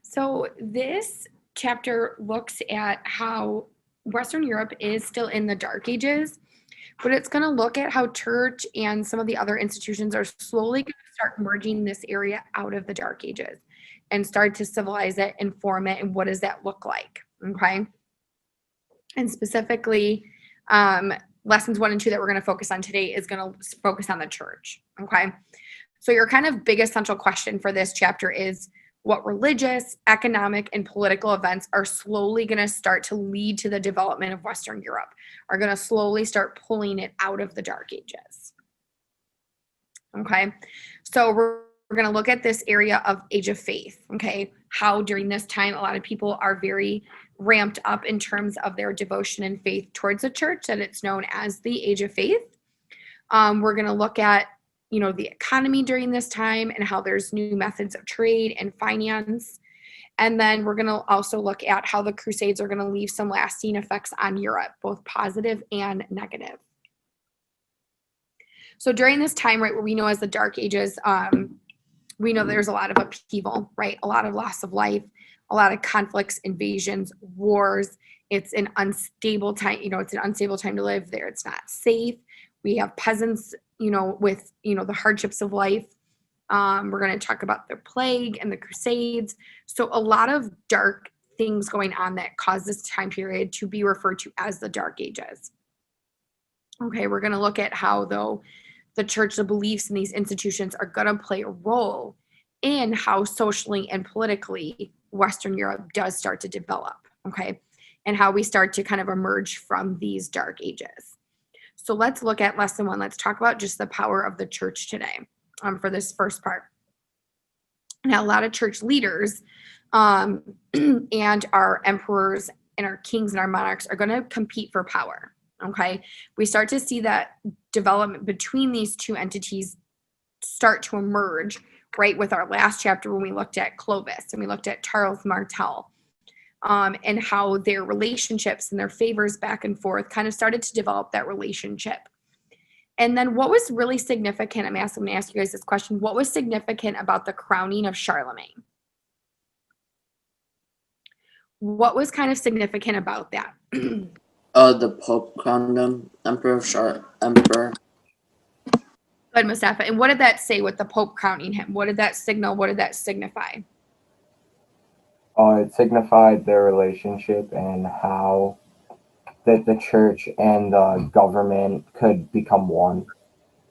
So this chapter looks at how Western Europe is still in the Dark Ages, but it's going to look at how church and some of the other institutions are slowly going to start merging this area out of the Dark Ages and start to civilize it and form it. And what does that look like? Okay. And specifically, lessons 1 and 2 that we're going to focus on today is going to focus on the church. Okay. So your kind of big essential question for this chapter is what religious, economic, and political events are slowly going to start to lead to the development of Western Europe, are going to slowly start pulling it out of the Dark Ages. Okay, so we're going to look at this area of Age of Faith, okay, how during this time a lot of people are very ramped up in terms of their devotion and faith towards the church, that it's known as the Age of Faith. We're going to look at the economy during this time and how there's new methods of trade and finance. And then we're going to also look at how the Crusades are going to leave some lasting effects on Europe, both positive and negative. So during this time, right, what we know as the Dark Ages, we know there's a lot of upheaval, right? A lot of loss of life, a lot of conflicts, invasions, wars. It's an unstable time, it's an unstable time to live there. It's not safe. We have peasants, with, the hardships of life. We're going to talk about the plague and the Crusades. So a lot of dark things going on that cause this time period to be referred to as the Dark Ages. Okay, we're going to look at how, though, the church, the beliefs in these institutions are going to play a role in how socially and politically Western Europe does start to develop, okay, and how we start to kind of emerge from these Dark Ages. So let's look at lesson 1. Let's talk about just the power of the church today for this first part. Now, a lot of church leaders and our emperors and our kings and our monarchs are going to compete for power, okay? We start to see that development between these two entities start to emerge, right, with our last chapter when we looked at Clovis and we looked at Charles Martel. And how their relationships and their favors back and forth kind of started to develop that relationship. And then what was really significant, I'm going to ask you guys this question, what was significant about the crowning of Charlemagne? What was kind of significant about that? The Pope crowned him Emperor. Good, Mustafa. And what did that say with the Pope crowning him? What did that signal? What did that signify? It signified their relationship and how that the church and the government could become one.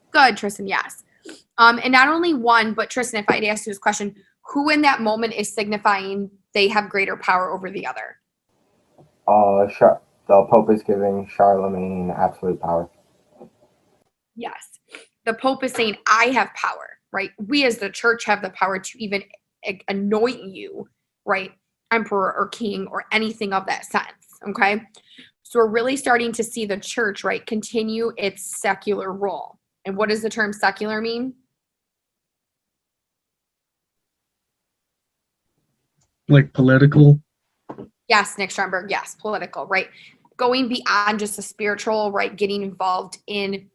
Good, Tristan, yes. And not only one, but Tristan, if I'd ask you this question, who in that moment is signifying they have greater power over the other? The Pope is giving Charlemagne absolute power. Yes. The Pope is saying, I have power, right? We as the church have the power to even anoint you, right, emperor or king or anything of that sense, okay? So we're really starting to see the church, right, continue its secular role. And what does the term secular mean? Like political? Yes, Nick Stromberg, yes, political, right? Going beyond just a spiritual, right, getting involved in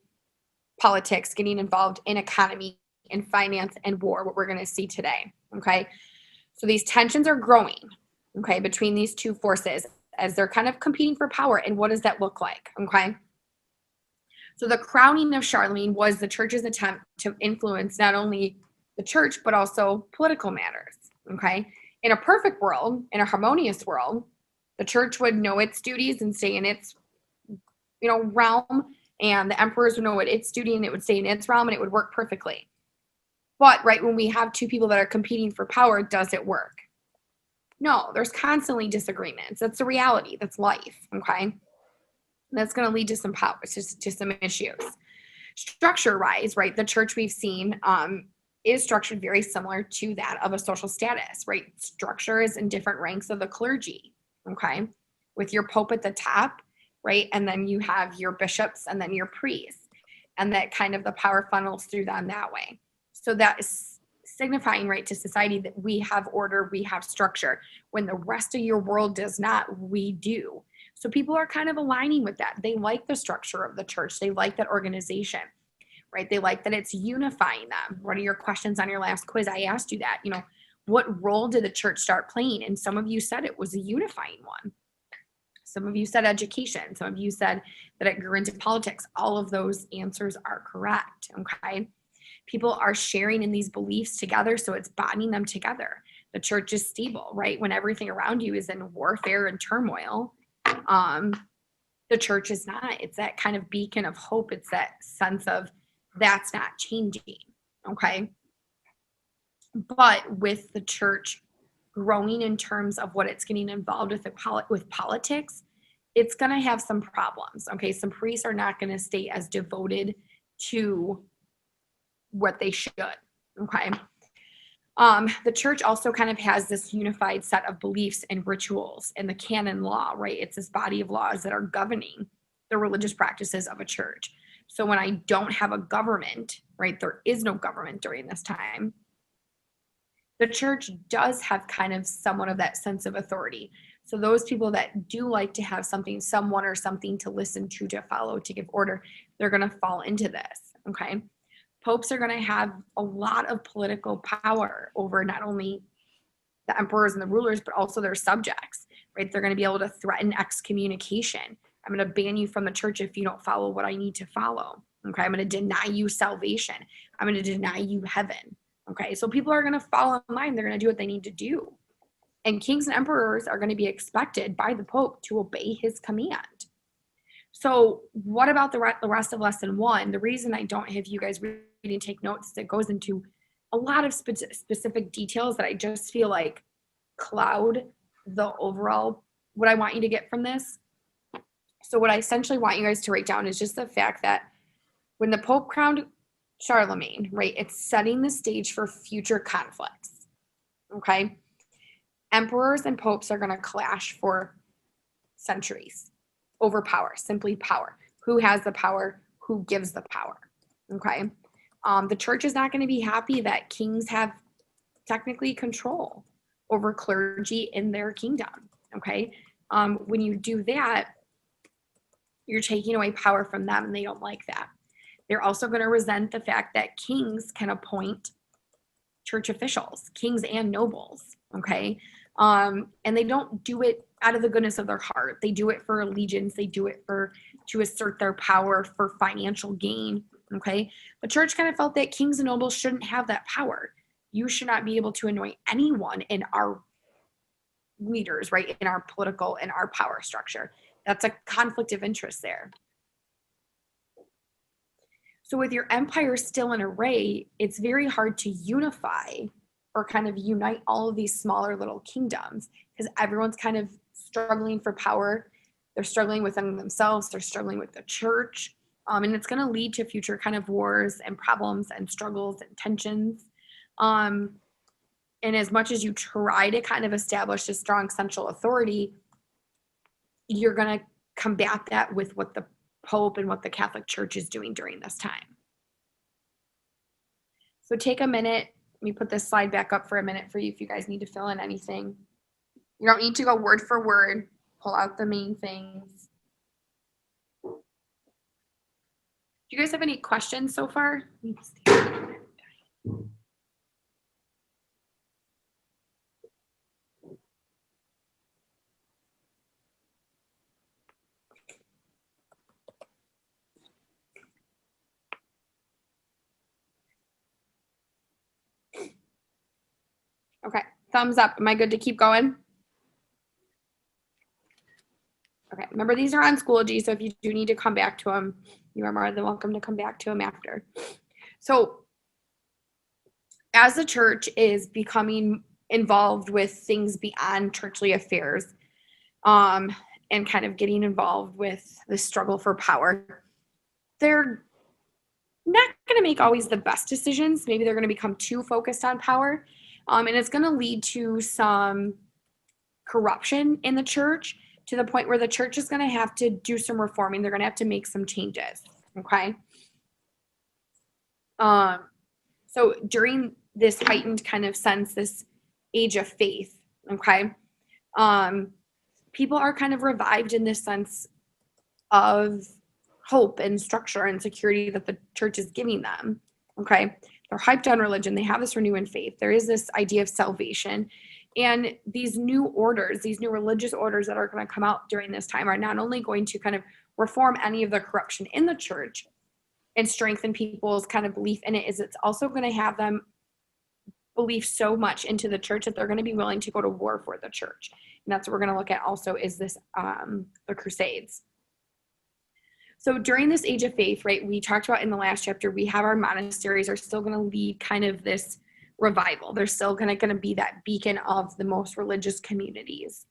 politics, getting involved in economy and finance and war, what we're going to see today, okay? So these tensions are growing, okay, between these two forces as they're kind of competing for power. And what does that look like, okay? So the crowning of Charlemagne was the church's attempt to influence not only the church, but also political matters, okay? In a perfect world, in a harmonious world, the church would know its duties and stay in its, realm, and the emperors would know what its duty and it would stay in its realm and it would work perfectly. But, right, when we have two people that are competing for power, does it work? No, there's constantly disagreements. That's the reality. That's life, okay? That's going to lead to some power, to some issues. Structure-wise, right, the church we've seen is structured very similar to that of a social status, right? Structure is in different ranks of the clergy, okay? With your pope at the top, right? And then you have your bishops and then your priests. And that kind of the power funnels through them that way. So that is signifying, right, to society that we have order, we have structure. When the rest of your world does not, we do. So people are kind of aligning with that. They like the structure of the church. They like that organization, right? They like that it's unifying them. What are your questions on your last quiz? I asked you that, what role did the church start playing? And some of you said it was a unifying one. Some of you said education. Some of you said that it grew into politics. All of those answers are correct, okay? People are sharing in these beliefs together, so it's bonding them together. The church is stable, right? When everything around you is in warfare and turmoil, the church is not. It's that kind of beacon of hope. It's that sense of that's not changing, okay? But with the church growing in terms of what it's getting involved with politics, it's going to have some problems, okay? Some priests are not going to stay as devoted to what they should, okay? The church also kind of has this unified set of beliefs and rituals and the canon law, right? It's this body of laws that are governing the religious practices of a church. So when I don't have a government, right, there is no government during this time, the church does have kind of somewhat of that sense of authority. So those people that do like to have someone or something to listen to follow, to give order, they're going to fall into this, okay? Popes are going to have a lot of political power over not only the emperors and the rulers, but also their subjects, right? They're going to be able to threaten excommunication. I'm going to ban you from the church if you don't follow what I need to follow, okay? I'm going to deny you salvation. I'm going to deny you heaven, okay? So people are going to fall in line. They're going to do what they need to do. And kings and emperors are going to be expected by the Pope to obey his command. So what about the rest of lesson 1? The reason I don't have you guys read and take notes is it goes into a lot of specific details that I just feel like cloud the overall, what I want you to get from this. So what I essentially want you guys to write down is just the fact that when the Pope crowned Charlemagne, right, it's setting the stage for future conflicts, okay? Emperors and popes are going to clash for centuries over power, simply power. Who has the power? Who gives the power? Okay. The church is not going to be happy that kings have technically control over clergy in their kingdom. Okay. When you do that, you're taking away power from them, and they don't like that. They're also going to resent the fact that kings can appoint church officials, kings and nobles. Okay. And they don't do it out of the goodness of their heart. They do it for allegiance. They do it to assert their power for financial gain. Okay. The church kind of felt that kings and nobles shouldn't have that power. You should not be able to anoint anyone in our leaders, right? In our political and our power structure. That's a conflict of interest there. So with your empire still in array, it's very hard to unify or kind of unite all of these smaller little kingdoms because everyone's kind of struggling for power. They're struggling within themselves. They're struggling with the church. And it's going to lead to future kind of wars and problems and struggles and tensions. And as much as you try to kind of establish a strong central authority, you're going to combat that with what the Pope and what the Catholic Church is doing during this time. So take a minute. Let me put this slide back up for a minute for you if you guys need to fill in anything. You don't need to go word for word. Pull out the main things. Do you guys have any questions so far? Okay, thumbs up. Am I good to keep going? Okay, remember these are on Schoology, so if you do need to come back to them, you are more than welcome to come back to them after. So as the church is becoming involved with things beyond churchly affairs, and kind of getting involved with the struggle for power, they're not going to make always the best decisions. Maybe they're going to become too focused on power. And it's going to lead to some corruption in the church to the point where the church is going to have to do some reforming. They're going to have to make some changes. Okay. So during this heightened kind of sense, this age of faith, okay, people are kind of revived in this sense of hope and structure and security that the church is giving them. Okay. they're hyped on religion. They have this renewing faith. There is this idea of salvation. And these new orders, these new religious orders that are going to come out during this time are not only going to kind of reform any of the corruption in the church and strengthen people's kind of belief in it, is it's also going to have them believe so much into the church that they're going to be willing to go to war for the church. And that's what we're going to look at also is this, the Crusades. So during this age of faith, right, we talked about in the last chapter, we have our monasteries are still going to lead kind of this revival. They're still going to be that beacon of the most religious communities.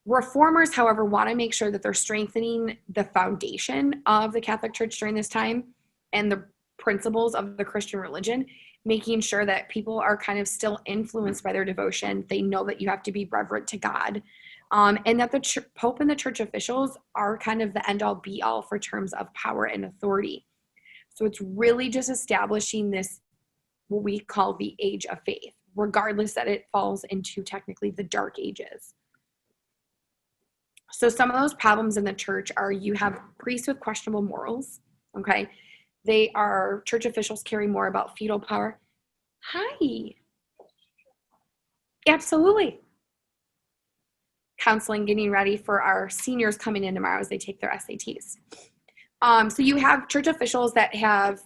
Reformers, however, want to make sure that they're strengthening the foundation of the Catholic Church during this time and the principles of the Christian religion, making sure that people are kind of still influenced by their devotion. They know that you have to be reverent to God, and that the Pope and the church officials are kind of the end-all be-all for terms of power and authority. So it's really just establishing this, what we call the age of faith, regardless that it falls into technically the dark ages. So some of those problems in the church are you have priests with questionable morals, okay? Church officials carry more about feudal power. Hi. Absolutely. Counseling, getting ready for our seniors coming in tomorrow as they take their SATs. So you have church officials that have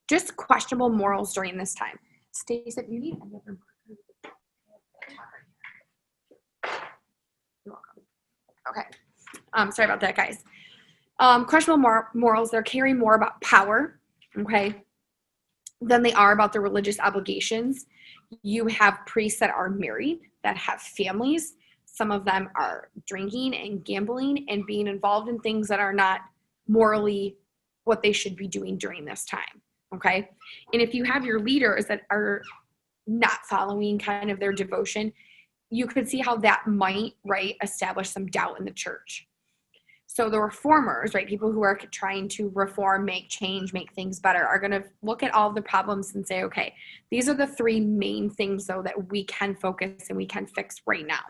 just questionable morals during this time. Stace, if you need any other markers. You're welcome. Okay. Sorry about that, guys. Questionable morals, they're caring more about power, okay, than they are about their religious obligations. You have priests that are married, that have families. Some of them are drinking and gambling and being involved in things that are not morally what they should be doing during this time, okay? And if you have your leaders that are not following kind of their devotion, you could see how that might, right, establish some doubt in the church. So the reformers, right, people who are trying to reform, make change, make things better, are going to look at all of the problems and say, okay, these are the three main things, though, that we can focus and we can fix right now.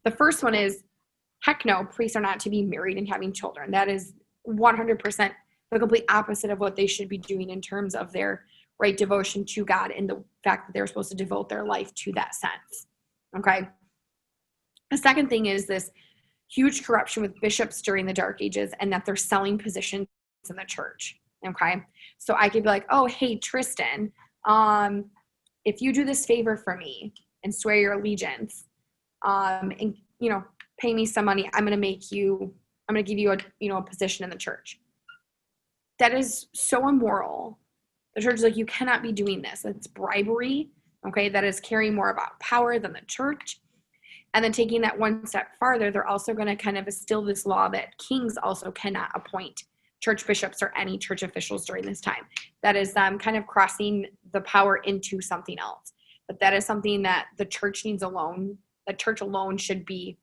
The first one is, heck no, priests are not to be married and having children. That is 100% the complete opposite of what they should be doing in terms of their, right, devotion to God and the fact that they're supposed to devote their life to that sense, okay? The second thing is this huge corruption with bishops during the Dark Ages and that they're selling positions in the church, okay? So I could be like, oh, hey, Tristan, if you do this favor for me and swear your allegiance and, you know, pay me some money, I'm going to give you a position in the church. That is so immoral. The church is like, you cannot be doing this. It's bribery, okay? That is caring more about power than the church. And then taking that one step farther, they're also going to kind of instill this law that kings also cannot appoint church bishops or any church officials during this time. That is them kind of crossing the power into something else. But that is something that the church needs alone. The church alone should be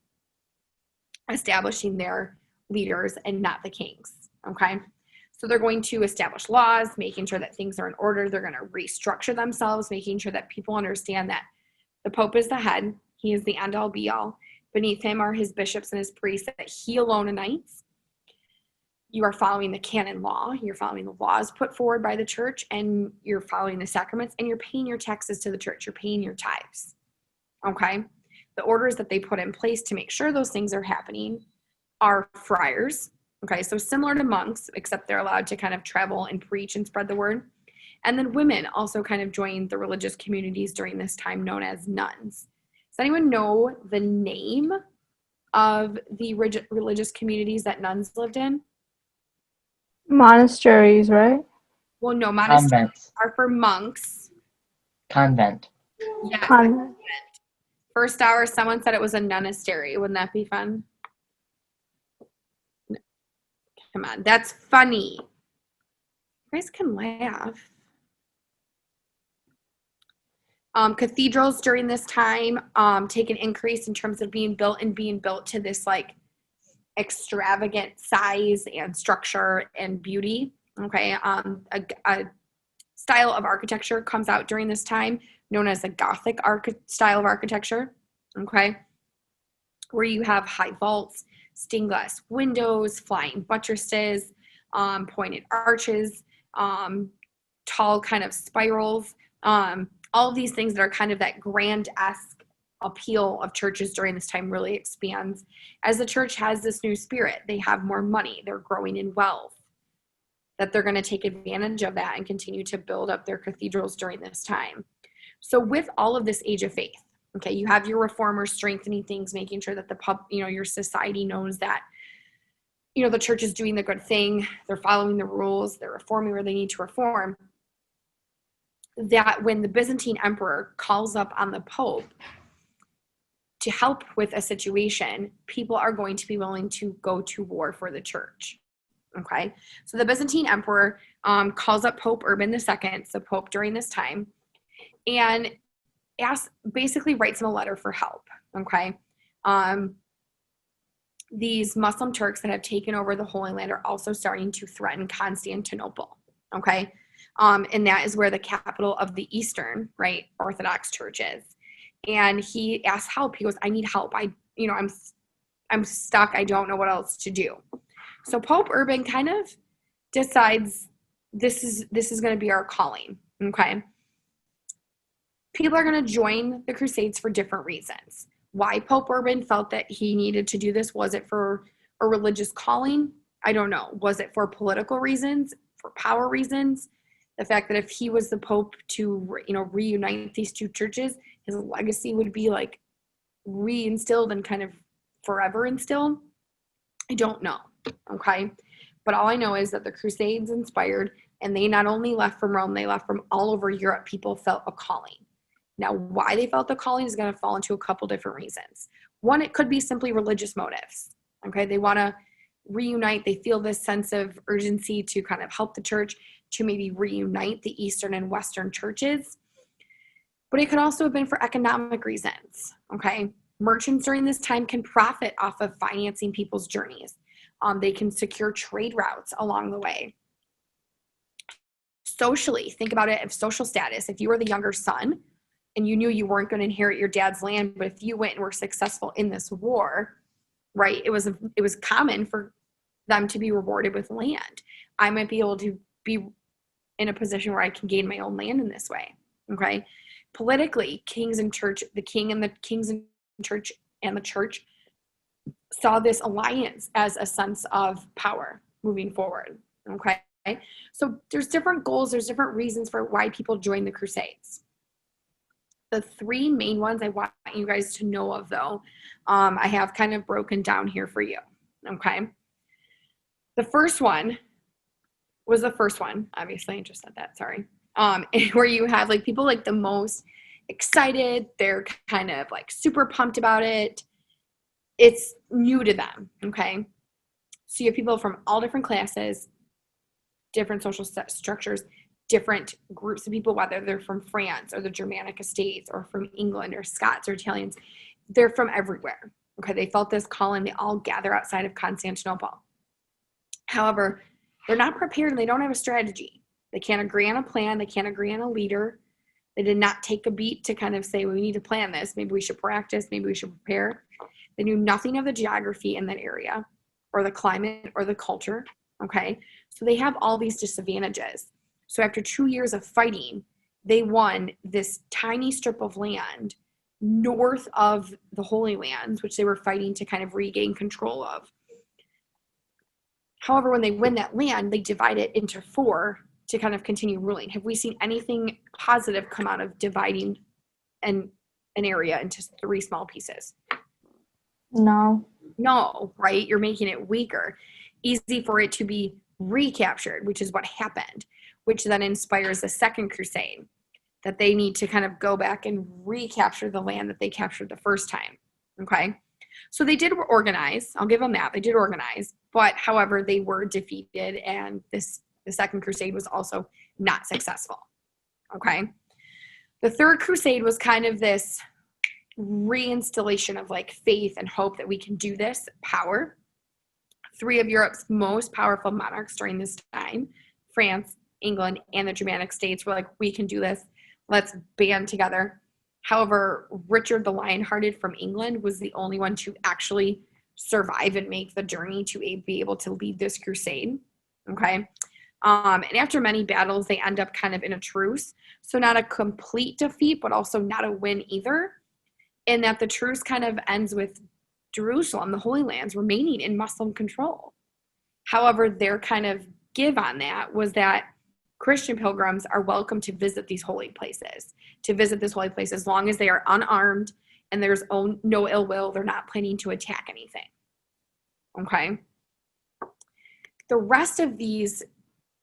establishing their leaders and not the kings, okay? So they're going to establish laws, making sure that things are in order. They're going to restructure themselves, making sure that people understand that the Pope is the head. He is the end-all be-all. Beneath him are his bishops and his priests that he alone anoints. You are following the canon law. You're following the laws put forward by the church, and you're following the sacraments, and you're paying your taxes to the church. You're paying your tithes, okay? The orders that they put in place to make sure those things are happening are friars, okay? So similar to monks, except they're allowed to kind of travel and preach and spread the word. And then women also kind of join the religious communities during this time known as nuns. Does anyone know the name of the religious communities that nuns lived in? Monasteries, right? Well, no, monasteries Convent. are for monks. Convent. Yes. Convent. First hour, someone said it was a nunastery. Wouldn't that be fun? No. Come on, that's funny. You guys can laugh. Cathedrals during this time take an increase in terms of being built to this like extravagant size and structure and beauty. Okay, a style of architecture comes out during this time known as the Gothic style of architecture. Okay, where you have high vaults, stained glass windows, flying buttresses, pointed arches, tall kind of spirals, all of these things that are kind of that grand-esque appeal of churches during this time really expands as the church has this new spirit. They have more money, they're growing in wealth, that they're going to take advantage of that and continue to build up their cathedrals during this time. So with all of this age of faith, okay, you have your reformers strengthening things, making sure that your society knows that, the church is doing the good thing, they're following the rules, they're reforming where they need to reform. That when the Byzantine emperor calls up on the Pope to help with a situation, people are going to be willing to go to war for the church. Okay, so the Byzantine emperor calls up Pope Urban II, so Pope during this time, and basically writes him a letter for help. Okay, these Muslim Turks that have taken over the Holy Land are also starting to threaten Constantinople. Okay, and that is where the capital of the Eastern, right, Orthodox Church is. And he asks help. He goes, "I need help. I'm stuck. I don't know what else to do." So Pope Urban kind of decides this is going to be our calling. Okay, people are going to join the Crusades for different reasons. Why Pope Urban felt that he needed to do this? Was it for a religious calling? I don't know. Was it for political reasons? For power reasons? The fact that if he was the Pope to reunite these two churches, his legacy would be like reinstilled and kind of forever instilled? I don't know. Okay, but all I know is that the Crusades inspired, and they not only left from Rome, they left from all over Europe. People felt a calling. Now, why they felt the calling is going to fall into a couple different reasons. One, it could be simply religious motives. Okay, they want to reunite. They feel this sense of urgency to kind of help the church to maybe reunite the Eastern and Western churches. But it could also have been for economic reasons. Okay, merchants during this time can profit off of financing people's journeys. They can secure trade routes along the way. Socially, think about it of social status. If you were the younger son and you knew you weren't going to inherit your dad's land, but if you went and were successful in this war, right, it was common for them to be rewarded with land. I might be able to be in a position where I can gain my own land in this way. Okay, politically, kings and church, the king and the kings and church and the church saw this alliance as a sense of power moving forward. Okay, so there's different goals, there's different reasons for why people join the Crusades. The three main ones I want you guys to know of, though, I have kind of broken down here for you. Okay, the first one was the first one. Obviously, I just said that. Sorry. Where you have like people like the most excited. They're kind of like super pumped about it. It's new to them. Okay, so you have people from all different classes, different social structures, different groups of people, whether they're from France or the Germanic estates or from England or Scots or Italians. They're from everywhere. Okay, they felt this calling. They all gather outside of Constantinople. However, they're not prepared and they don't have a strategy. They can't agree on a plan. They can't agree on a leader. They did not take a beat to kind of say, well, we need to plan this. Maybe we should practice. Maybe we should prepare. They knew nothing of the geography in that area or the climate or the culture. Okay, so they have all these disadvantages. So after 2 years of fighting, they won this tiny strip of land north of the Holy Lands, which they were fighting to kind of regain control of. However, when they win that land, they divide it into 4 to kind of continue ruling. Have we seen anything positive come out of dividing an area into 3 small pieces? No. No, right? You're making it weaker. Easy for it to be recaptured, which is what happened, which then inspires the Second Crusade, that they need to kind of go back and recapture the land that they captured the first time. Okay, so they did organize. I'll give them that. They did organize, but however, they were defeated, and the Second Crusade was also not successful. Okay, the Third Crusade was kind of this reinstallation of like faith and hope that we can do this, power. 3 of Europe's most powerful monarchs during this time, France, England, and the Germanic states, were like, we can do this. Let's band together. However, Richard the Lionhearted from England was the only one to actually survive and make the journey to be able to lead this crusade. Okay. And after many battles, they end up kind of in a truce. So not a complete defeat, but also not a win either. And that the truce kind of ends with Jerusalem, the Holy Lands, remaining in Muslim control. However, their kind of give on that was that Christian pilgrims are welcome to visit these holy places, as long as they are unarmed and there's no ill will. They're not planning to attack anything. Okay. The rest of these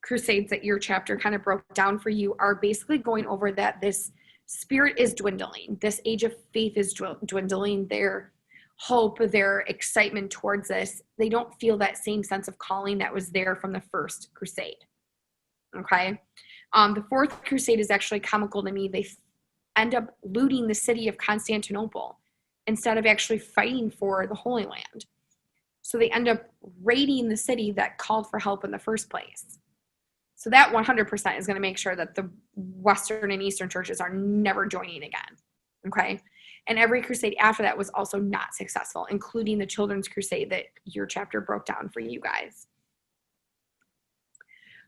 Crusades that your chapter kind of broke down for you are basically going over that this spirit is dwindling. This age of faith is dwindling. Their hope, their excitement towards this, they don't feel that same sense of calling that was there from the first crusade. Okay. The fourth crusade is actually comical to me. They end up looting the city of Constantinople instead of actually fighting for the Holy Land. So they end up raiding the city that called for help in the first place. So that 100% is going to make sure that the Western and Eastern churches are never joining again. Okay. And every crusade after that was also not successful, including the Children's Crusade that your chapter broke down for you guys.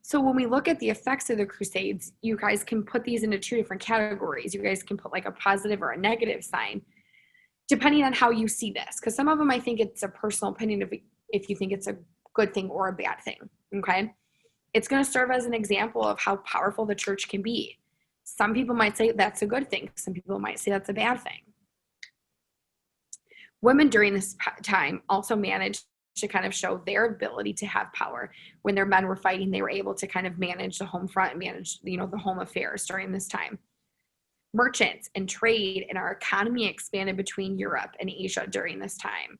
So when we look at the effects of the Crusades, you guys can put these into two different categories. You guys can put like a positive or a negative sign, depending on how you see this. Because some of them, I think it's a personal opinion if you think it's a good thing or a bad thing. Okay. It's going to serve as an example of how powerful the church can be. Some people might say that's a good thing. Some people might say that's a bad thing. Women during this time also managed to kind of show their ability to have power. When their men were fighting, they were able to kind of manage the home front and manage, the home affairs during this time. Merchants and trade and our economy expanded between Europe and Asia during this time.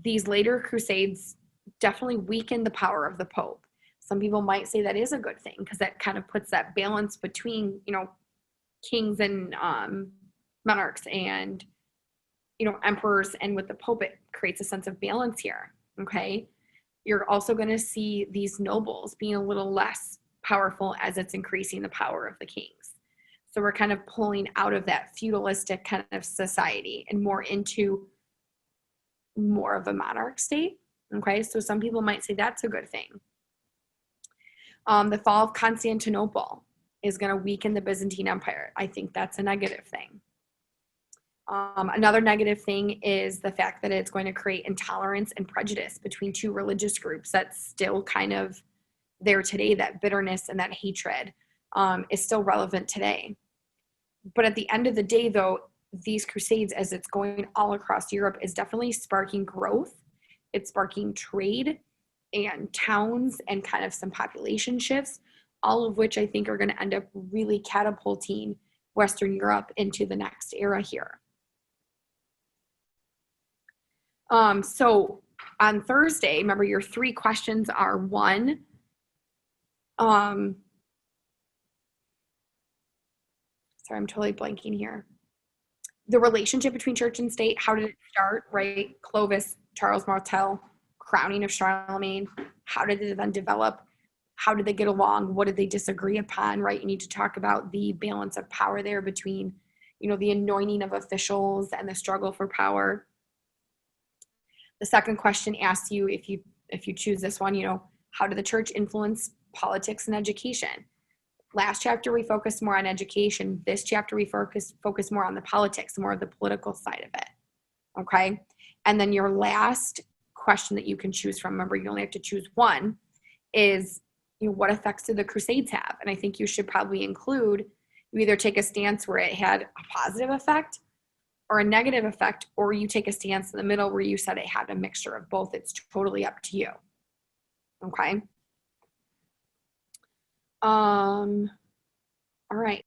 These later crusades definitely weakened the power of the Pope. Some people might say that is a good thing because that kind of puts that balance between, kings and monarchs and emperors, and with the Pope, it creates a sense of balance here. Okay. You're also going to see these nobles being a little less powerful as it's increasing the power of the kings. So we're kind of pulling out of that feudalistic kind of society and more into more of a monarch state. Okay. So some people might say that's a good thing. The fall of Constantinople is going to weaken the Byzantine Empire. I think that's a negative thing. Another negative thing is the fact that it's going to create intolerance and prejudice between two religious groups that's still kind of there today. That bitterness and that hatred is still relevant today. But at the end of the day, though, these crusades, as it's going all across Europe, is definitely sparking growth. It's sparking trade and towns and kind of some population shifts, all of which I think are going to end up really catapulting Western Europe into the next era here. So on Thursday, remember your 3 questions are 1, sorry, I'm totally blanking here. The relationship between church and state, how did it start, right? Clovis, Charles Martel, crowning of Charlemagne. How did it then develop? How did they get along? What did they disagree upon, right? You need to talk about the balance of power there between, the anointing of officials and the struggle for power. The second question asks you, if you choose this one, how did the church influence politics and education? Last chapter, we focused more on education. This chapter, we focus more on the politics, more of the political side of it. Okay. And then your last question that you can choose from, remember, you only have to choose one, is, what effects did the Crusades have? And I think you should probably include, you either take a stance where it had a positive effect or a negative effect, or you take a stance in the middle where you said it had a mixture of both. It's totally up to you. Okay. All right.